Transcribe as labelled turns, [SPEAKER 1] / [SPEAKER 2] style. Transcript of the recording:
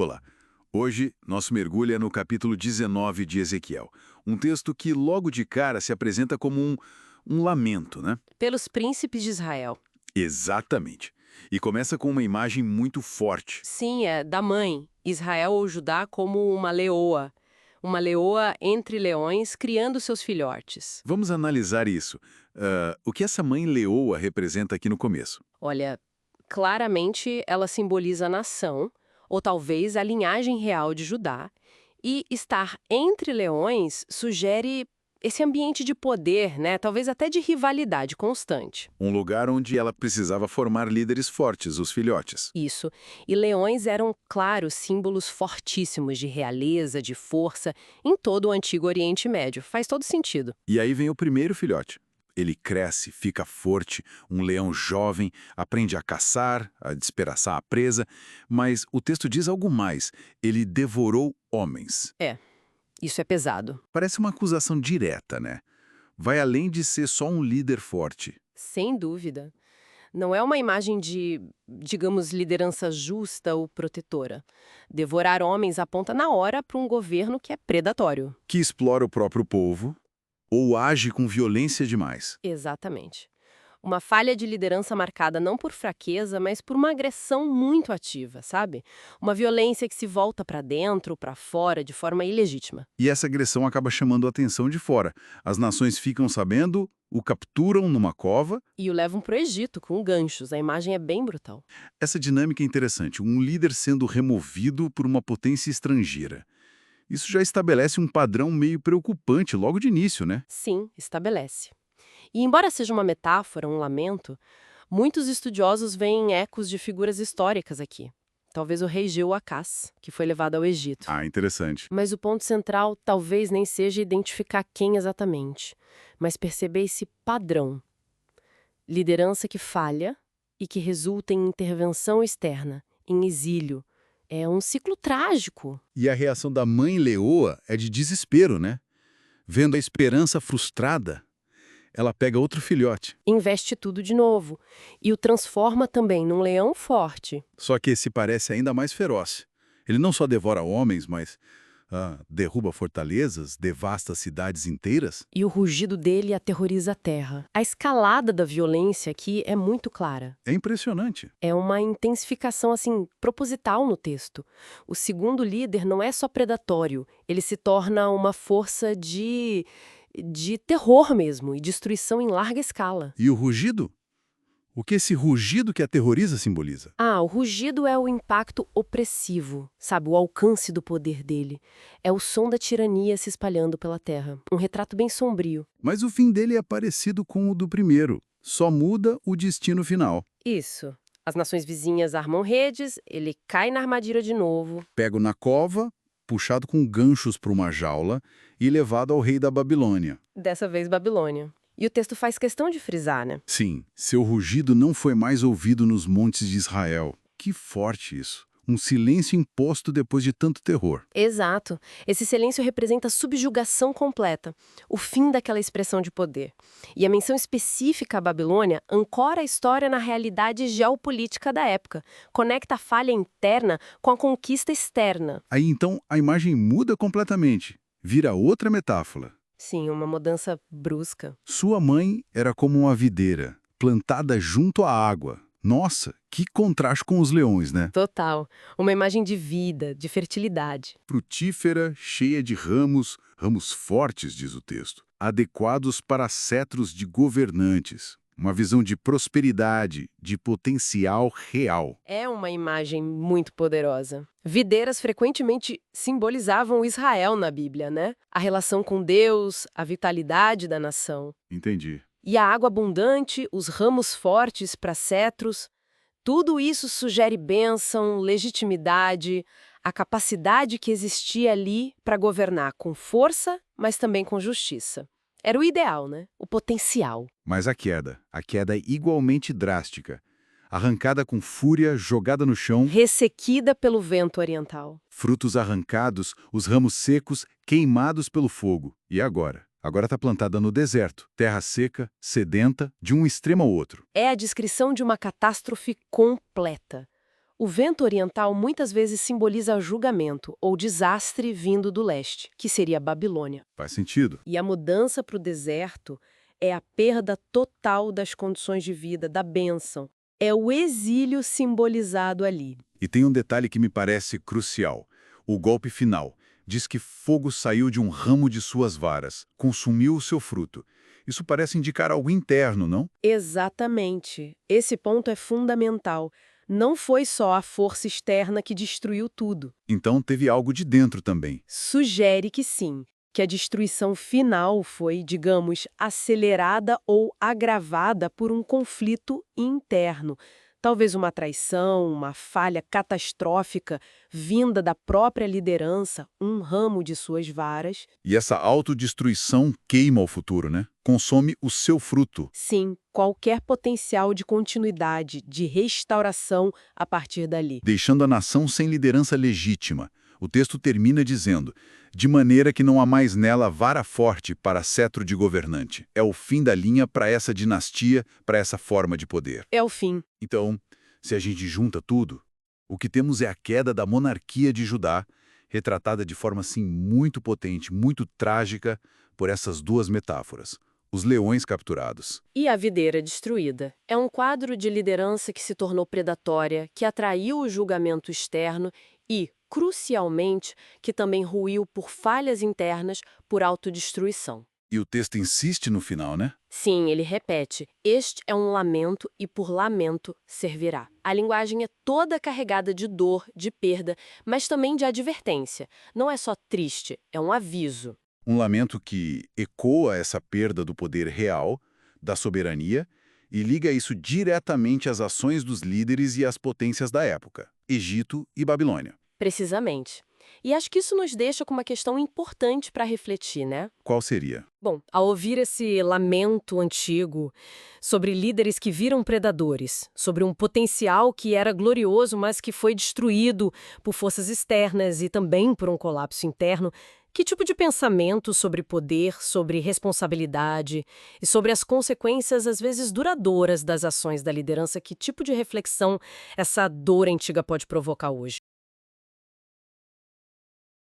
[SPEAKER 1] Olá, hoje nosso mergulho é no capítulo 19 de Ezequiel, um texto que logo de cara se apresenta como um lamento, né?
[SPEAKER 2] Pelos príncipes de Israel.
[SPEAKER 1] Exatamente. E começa com uma imagem muito forte.
[SPEAKER 2] Sim, é da mãe, Israel ou Judá como uma leoa entre leões criando seus filhotes.
[SPEAKER 1] Vamos analisar isso. O que essa mãe leoa representa aqui no começo?
[SPEAKER 2] Olha, claramente ela simboliza a nação, ou talvez a linhagem real de Judá, e estar entre leões sugere esse ambiente de poder, né? Talvez até de rivalidade constante.
[SPEAKER 1] Um lugar onde ela precisava formar líderes fortes, os filhotes.
[SPEAKER 2] Isso. E leões eram, claro, símbolos fortíssimos de realeza, de força, em todo o antigo Oriente Médio. Faz todo sentido.
[SPEAKER 1] E aí vem o primeiro filhote. Ele cresce, fica forte, um leão jovem, aprende a caçar, a despedaçar a presa, mas o texto diz algo mais. Ele devorou homens.
[SPEAKER 2] É, isso é pesado.
[SPEAKER 1] Parece uma acusação direta, né? Vai além de ser só um líder forte.
[SPEAKER 2] Sem dúvida. Não é uma imagem de, digamos, liderança justa ou protetora. Devorar homens aponta na hora para um governo que é predatório.
[SPEAKER 1] Que explora o próprio povo ou age com violência demais.
[SPEAKER 2] Exatamente. Uma falha de liderança marcada não por fraqueza, mas por uma agressão muito ativa, sabe? Uma violência que se volta para dentro, para fora, de forma ilegítima.
[SPEAKER 1] E essa agressão acaba chamando a atenção de fora. As nações ficam sabendo, o capturam numa cova.
[SPEAKER 2] E o levam para o Egito com ganchos. A imagem é bem brutal.
[SPEAKER 1] Essa dinâmica é interessante, um líder sendo removido por uma potência estrangeira. Isso já estabelece um padrão meio preocupante logo de início, né?
[SPEAKER 2] Sim, estabelece. E embora seja uma metáfora, um lamento, muitos estudiosos veem ecos de figuras históricas aqui. Talvez o rei Jeoacás, que foi levado ao Egito.
[SPEAKER 1] Ah, interessante.
[SPEAKER 2] Mas o ponto central talvez nem seja identificar quem exatamente, mas perceber esse padrão. Liderança que falha e que resulta em intervenção externa, em exílio. É um ciclo trágico.
[SPEAKER 1] E a reação da mãe leoa é de desespero, né? Vendo a esperança frustrada, ela pega outro filhote.
[SPEAKER 2] Investe tudo de novo e o transforma também num leão forte.
[SPEAKER 1] Só que esse parece ainda mais feroz. Ele não só devora homens, mas derruba fortalezas, devasta cidades inteiras.
[SPEAKER 2] E o rugido dele aterroriza a terra. A escalada da violência aqui é muito clara.
[SPEAKER 1] É impressionante.
[SPEAKER 2] É uma intensificação, assim, proposital no texto. O segundo líder não é só predatório, ele se torna uma força de terror mesmo e destruição em larga escala.
[SPEAKER 1] E o rugido? O que esse rugido que aterroriza simboliza?
[SPEAKER 2] Ah, o rugido é o impacto opressivo, sabe, o alcance do poder dele. É o som da tirania se espalhando pela terra. Um retrato bem sombrio.
[SPEAKER 1] Mas o fim dele é parecido com o do primeiro. Só muda o destino final.
[SPEAKER 2] Isso. As nações vizinhas armam redes, ele cai na armadilha de novo.
[SPEAKER 1] Pego na cova, puxado com ganchos para uma jaula e levado ao rei da Babilônia.
[SPEAKER 2] Dessa vez Babilônia. E o texto faz questão de frisar, né?
[SPEAKER 1] Sim, seu rugido não foi mais ouvido nos montes de Israel. Que forte isso. Um silêncio imposto depois de tanto terror.
[SPEAKER 2] Exato. Esse silêncio representa a subjugação completa, o fim daquela expressão de poder. E a menção específica à Babilônia ancora a história na realidade geopolítica da época, conecta a falha interna com a conquista externa.
[SPEAKER 1] Aí então a imagem muda completamente. Vira outra metáfora.
[SPEAKER 2] Sim, uma mudança brusca.
[SPEAKER 1] Sua mãe era como uma videira, plantada junto à água. Nossa, que contraste com os leões, né?
[SPEAKER 2] Total. Uma imagem de vida, de fertilidade.
[SPEAKER 1] Frutífera, cheia de ramos, ramos fortes, diz o texto, adequados para cetros de governantes. Uma visão de prosperidade, de potencial real.
[SPEAKER 2] É uma imagem muito poderosa. Videiras frequentemente simbolizavam Israel na Bíblia, né? A relação com Deus, a vitalidade da nação.
[SPEAKER 1] Entendi.
[SPEAKER 2] E a água abundante, os ramos fortes para cetros, tudo isso sugere bênção, legitimidade, a capacidade que existia ali para governar com força, mas também com justiça. Era o ideal, né? O potencial.
[SPEAKER 1] Mas a queda é igualmente drástica. Arrancada com fúria, jogada no chão,
[SPEAKER 2] Ressequida pelo vento oriental.
[SPEAKER 1] frutos arrancados, os ramos secos, queimados pelo fogo. E agora? Agora está plantada no deserto, terra seca, sedenta, de um extremo ao outro.
[SPEAKER 2] É a descrição de uma catástrofe completa. O vento oriental muitas vezes simboliza julgamento ou desastre vindo do leste, que seria a Babilônia.
[SPEAKER 1] Faz sentido.
[SPEAKER 2] E a mudança para o deserto é a perda total das condições de vida, da bênção. É o exílio simbolizado ali.
[SPEAKER 1] E tem um detalhe que me parece crucial. O golpe final. Diz que fogo saiu de um ramo de suas varas, consumiu o seu fruto. Isso parece indicar algo interno, não?
[SPEAKER 2] Exatamente. Esse ponto é fundamental. Não foi só a força externa que destruiu tudo.
[SPEAKER 1] Então teve algo de dentro também.
[SPEAKER 2] Sugere que sim, que a destruição final foi, digamos, acelerada ou agravada por um conflito interno. Talvez uma traição, uma falha catastrófica vinda da própria liderança, um ramo de suas varas.
[SPEAKER 1] E essa autodestruição queima o futuro, né? Consome o seu fruto.
[SPEAKER 2] Sim, qualquer potencial de continuidade, de restauração a partir dali.
[SPEAKER 1] Deixando a nação sem liderança legítima. O texto termina dizendo, de maneira que não há mais nela vara forte para cetro de governante. É o fim da linha para essa dinastia, para essa forma de poder.
[SPEAKER 2] É o fim.
[SPEAKER 1] Então, se a gente junta tudo, o que temos é a queda da monarquia de Judá, retratada de forma assim muito potente, muito trágica por essas duas metáforas. Os leões capturados.
[SPEAKER 2] E a videira destruída. É um quadro de liderança que se tornou predatória, que atraiu o julgamento externo e, crucialmente, que também ruiu por falhas internas, por autodestruição.
[SPEAKER 1] E o texto insiste no final, né?
[SPEAKER 2] Sim, ele repete, este é um lamento e por lamento servirá. A linguagem é toda carregada de dor, de perda, mas também de advertência. Não é só triste, é um aviso.
[SPEAKER 1] Um lamento que ecoa essa perda do poder real, da soberania, e liga isso diretamente às ações dos líderes e às potências da época, Egito e Babilônia.
[SPEAKER 2] Precisamente. E acho que isso nos deixa com uma questão importante para refletir, né?
[SPEAKER 1] Qual seria?
[SPEAKER 2] Bom, ao ouvir esse lamento antigo sobre líderes que viram predadores, sobre um potencial que era glorioso, mas que foi destruído por forças externas e também por um colapso interno, que tipo de pensamento sobre poder, sobre responsabilidade e sobre as consequências, às vezes duradouras, das ações da liderança, que tipo de reflexão essa dor antiga pode provocar hoje?